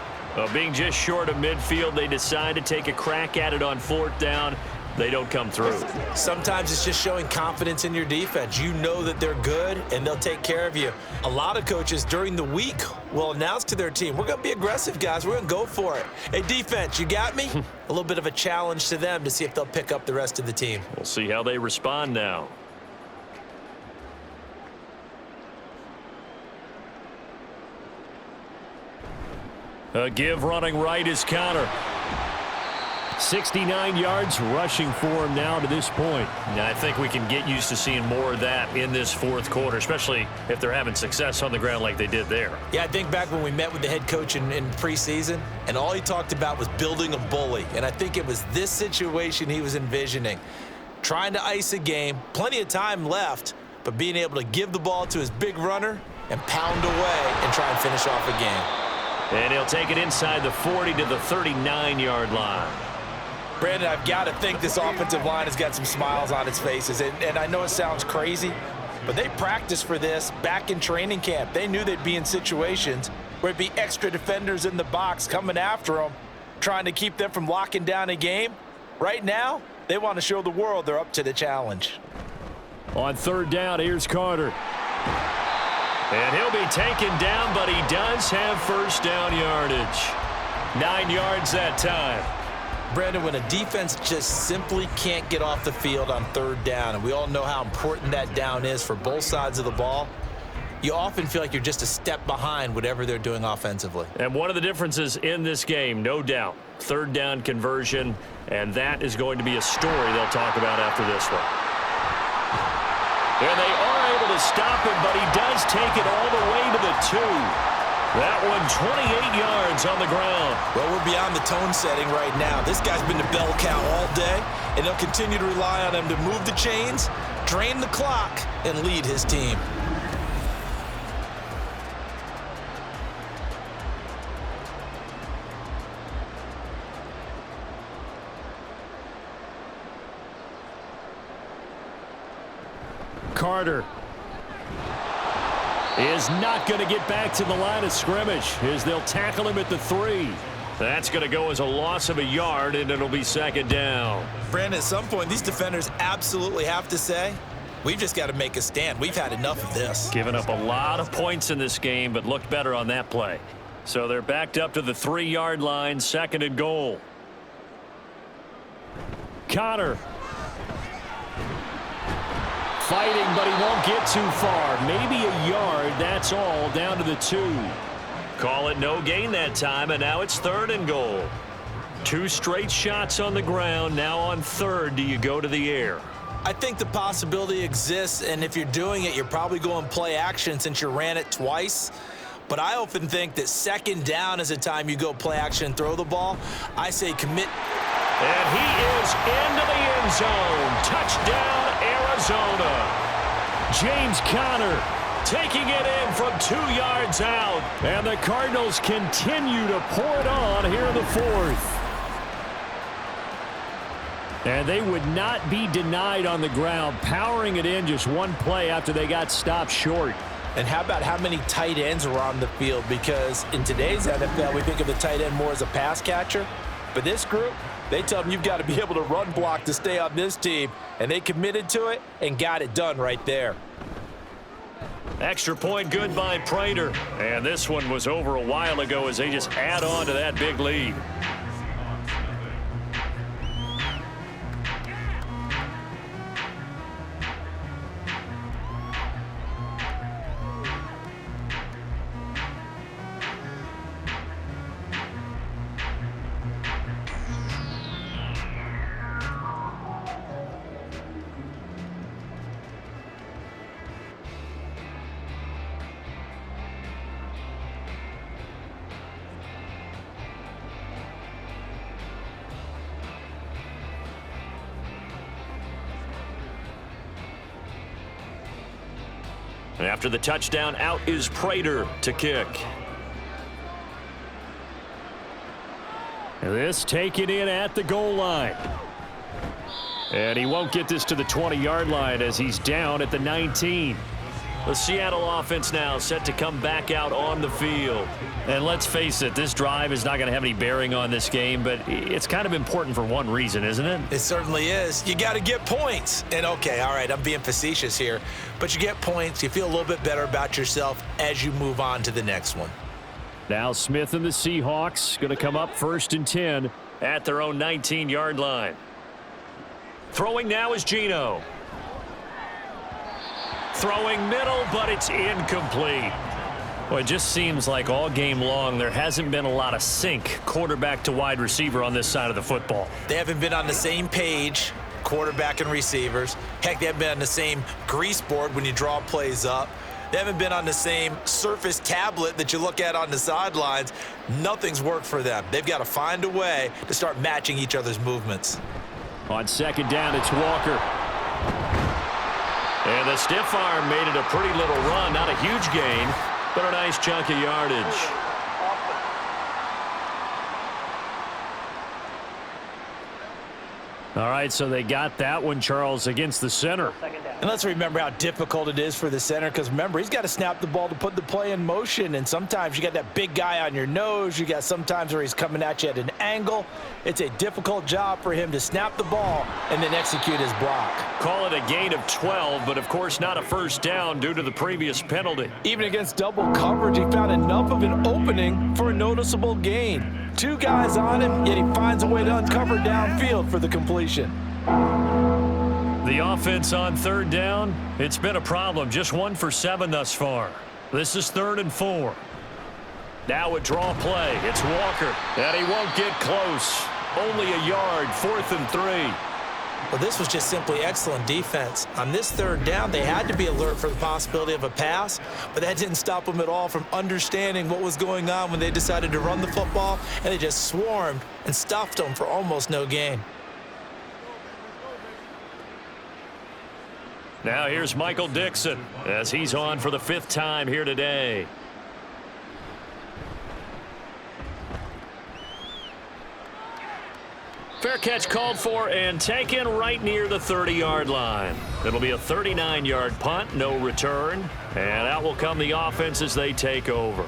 C: Being just short of midfield, they decide to take a crack at it on 4th down. They don't come through.
E: Sometimes it's just showing confidence in your defense. You know that they're good, and they'll take care of you. A lot of coaches during the week will announce to their team, we're going to be aggressive, guys. We're going to go for it. Hey, defense, you got me? A little bit of a challenge to them to see if they'll pick up the rest of the team.
C: We'll see how they respond now. A give running right is Counter. 69 yards rushing for him now to this point. Now, I think we can get used to seeing more of that in this fourth quarter, especially if they're having success on the ground like they did there.
E: Yeah, I think back when we met with the head coach in preseason, and all he talked about was building a bully. And I think it was this situation he was envisioning. Trying to ice a game, plenty of time left, but being able to give the ball to his big runner and pound away and try and finish off a game.
C: And he'll take it inside the 40 to the 39-yard line.
D: Brandon, I've got to think this offensive line has got some smiles on its faces. And I know it sounds crazy, but they practiced for this back in training camp. They knew they'd be in situations where it'd be extra defenders in the box coming after them, trying to keep them from locking down a game. Right now, they want to show the world they're up to the challenge.
C: On third down, here's Carter. And he'll be taken down, but he does have first down yardage. 9 yards that time.
E: Brandon, when a defense just simply can't get off the field on third down, and we all know how important that down is for both sides of the ball, you often feel like you're just a step behind whatever they're doing offensively.
C: And one of the differences in this game, no doubt, third down conversion, and that is going to be a story they'll talk about after this one. And they are able to stop him, but he does take it all the way to the 2. That one 28 yards on the ground.
E: Well, we're beyond the tone setting right now. This guy's been the bell cow all day, and they'll continue to rely on him to move the chains, drain the clock, and lead his team.
C: Carter. is not going to get back to the line of scrimmage as they'll tackle him at the 3. That's going to go as a loss of a yard, and it'll be second down.
E: Brandon, at some point, these defenders absolutely have to say, we've just got to make a stand. We've had enough of this.
C: Giving up a lot of points in this game, but looked better on that play. So they're backed up to the 3-yard line, second and goal. Connor. Fighting, but he won't get too far. Maybe a yard, that's all, down to the 2. Call it no gain that time, and now it's third and goal. 2 straight shots on the ground. Now on third, do you go to the air?
E: I think the possibility exists, and if you're doing it, you're probably going play action since you ran it twice. But I often think that second down is a time you go play action and throw the ball. I say commit.
C: And he is into the end zone. Touchdown, Arizona. James Conner taking it in from 2 yards out. And the Cardinals continue to pour it on here in the 4th. And they would not be denied on the ground, powering it in just one play after they got stopped short.
D: And how about how many tight ends are on the field? Because in today's NFL, we think of the tight end more as a pass catcher. But this group, they tell them you've got to be able to run block to stay on this team. And they committed to it and got it done right there.
C: Extra point good by Prater. And this one was over a while ago as they just add on to that big lead. And after the touchdown, out is Prater to kick. And this taken in at the goal line. And he won't get this to the 20-yard line as he's down at the 19. The Seattle offense now set to come back out on the field. And let's face it, this drive is not going to have any bearing on this game, but it's kind of important for one reason, isn't it?
E: It certainly is. You got to get points. And okay, all right, I'm being facetious here, but you get points, you feel a little bit better about yourself as you move on to the next one.
C: Now Smith and the Seahawks going to come up 1st and 10 at their own 19-yard line. Throwing now is Geno. Throwing middle, but it's incomplete. Well, it just seems like all game long there hasn't been a lot of sync quarterback to wide receiver on this side of the football.
E: They haven't been on the same page, quarterback and receivers. Heck, they haven't been on the same grease board when you draw plays up. They haven't been on the same Surface tablet that you look at on the sidelines. Nothing's worked for them. They've got to find a way to start matching each other's movements.
C: On second down, it's Walker. And the stiff arm made it a pretty little run. Not a huge gain, but a nice chunk of yardage. All right, so they got that one, Charles, against the center.
D: And let's remember how difficult it is for the center, because remember, he's got to snap the ball to put the play in motion, and sometimes you got that big guy on your nose. You got sometimes where he's coming at you at an angle. It's a difficult job for him to snap the ball and then execute his block.
C: Call it a gain of 12, but of course not a first down due to the previous penalty.
D: Even against double coverage, he found enough of an opening for a noticeable gain. 2 guys on him, yet he finds a way to uncover downfield for the completion.
C: The offense on third down, it's been a problem. Just 1 for 7 thus far. This is 3rd and 4. Now a draw play. It's Walker, and he won't get close. Only a yard, 4th and 3.
E: Well, this was just simply excellent defense. On this 3rd down, they had to be alert for the possibility of a pass, but that didn't stop them at all from understanding what was going on when they decided to run the football, and they just swarmed and stuffed them for almost no gain.
C: Now here's Michael Dixon as he's on for the 5th time here today. Fair catch called for and taken right near the 30-yard line. It'll be a 39-yard punt, no return. And out will come the offense as they take over.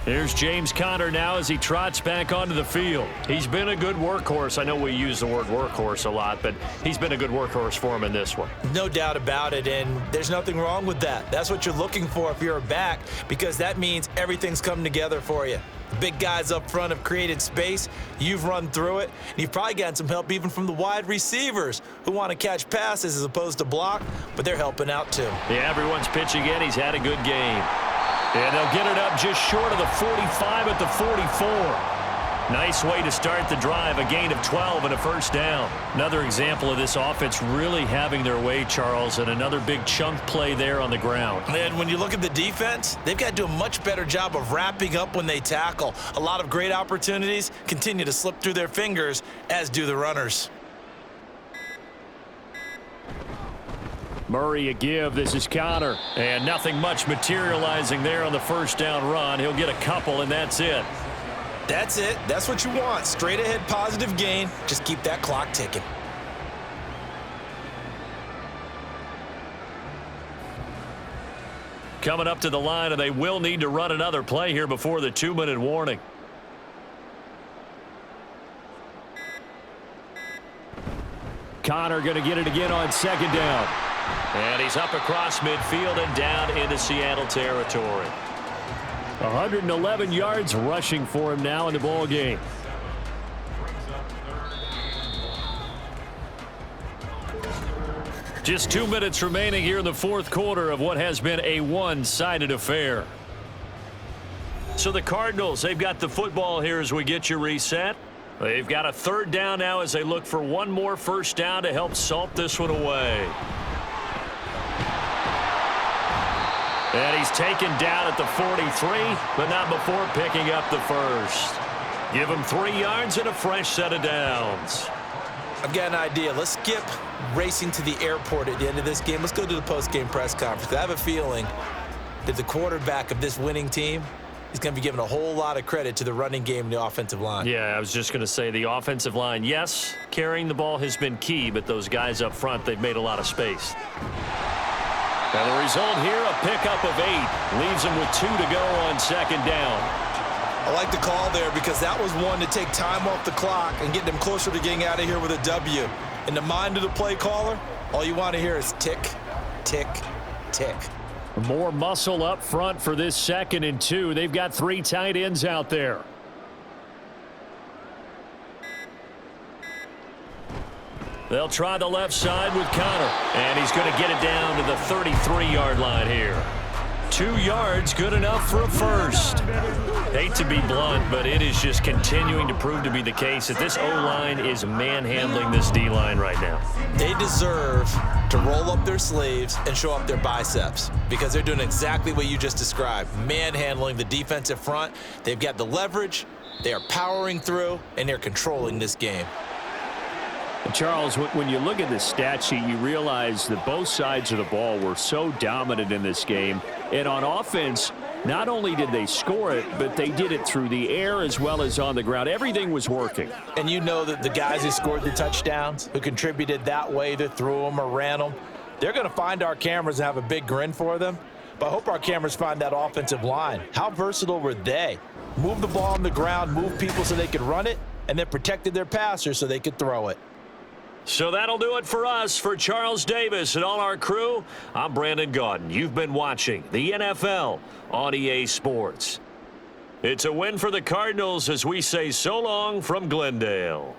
C: Here's James Conner now as he trots back onto the field. He's been a good workhorse. I know we use the word workhorse a lot, but he's been a good workhorse for him in this one.
E: No doubt about it, and there's nothing wrong with that. That's what you're looking for if you're a back, because that means everything's come together for you. The big guys up front have created space. You've run through it. And you've probably gotten some help even from the wide receivers who want to catch passes as opposed to block, but they're helping out too.
C: Yeah, everyone's pitching in. He's had a good game. And they'll get it up just short of the 45 at the 44. Nice way to start the drive, a gain of 12 and a first down. Another example of this offense really having their way, Charles, and another big chunk play there on the ground.
E: And when you look at the defense, they've got to do a much better job of wrapping up when they tackle. A lot of great opportunities continue to slip through their fingers, as do the runners.
C: Murray a give. This is Conner. And nothing much materializing there on the first down run. He'll get a couple, and that's it.
E: That's it. That's what you want. Straight ahead positive gain. Just keep that clock ticking.
C: Coming up to the line, and they will need to run another play here before the 2-minute warning. Conner going to get it again on second down. And he's up across midfield and down into Seattle territory. 111 yards rushing for him now in the ball game. Just 2 minutes remaining here in the fourth quarter of what has been a one-sided affair. So the Cardinals, they've got the football here as we get you reset. They've got a third down now as they look for one more first down to help salt this one away. And he's taken down at the 43, but not before picking up the first. Give him 3 yards and a fresh set of downs.
E: I've got an idea. Let's skip racing to the airport at the end of this game. Let's go to the post-game press conference. I have a feeling that the quarterback of this winning team is going to be given a whole lot of credit to the running game and the offensive line.
C: Yeah, I was just going to say the offensive line, yes, carrying the ball has been key, but those guys up front, they've made a lot of space. And the result here, a pickup of 8. Leaves him with 2 to go on second down.
E: I like the call there because that was one to take time off the clock and get them closer to getting out of here with a W. In the mind of the play caller, all you want to hear is tick, tick, tick.
C: More muscle up front for this 2nd and 2. They've got 3 tight ends out there. They'll try the left side with Conner. And he's going to get it down to the 33-yard line here. 2 yards, good enough for a first. Hate to be blunt, but it is just continuing to prove to be the case that this O-line is manhandling this D-line right now.
E: They deserve to roll up their sleeves and show up their biceps because they're doing exactly what you just described, manhandling the defensive front. They've got the leverage, they are powering through, and they're controlling this game.
C: Charles, when you look at the stat sheet, you realize that both sides of the ball were so dominant in this game. And on offense, not only did they score it, but they did it through the air as well as on the ground. Everything was working.
D: And you know that the guys who scored the touchdowns, who contributed that way, either threw them or ran them, they're going to find our cameras and have a big grin for them. But I hope our cameras find that offensive line. How versatile were they? Move the ball on the ground, move people so they could run it, and then protected their passers so they could throw it.
C: So that'll do it for us. For Charles Davis and all our crew, I'm Brandon Gaudin. You've been watching the NFL on EA Sports. It's a win for the Cardinals as we say so long from Glendale.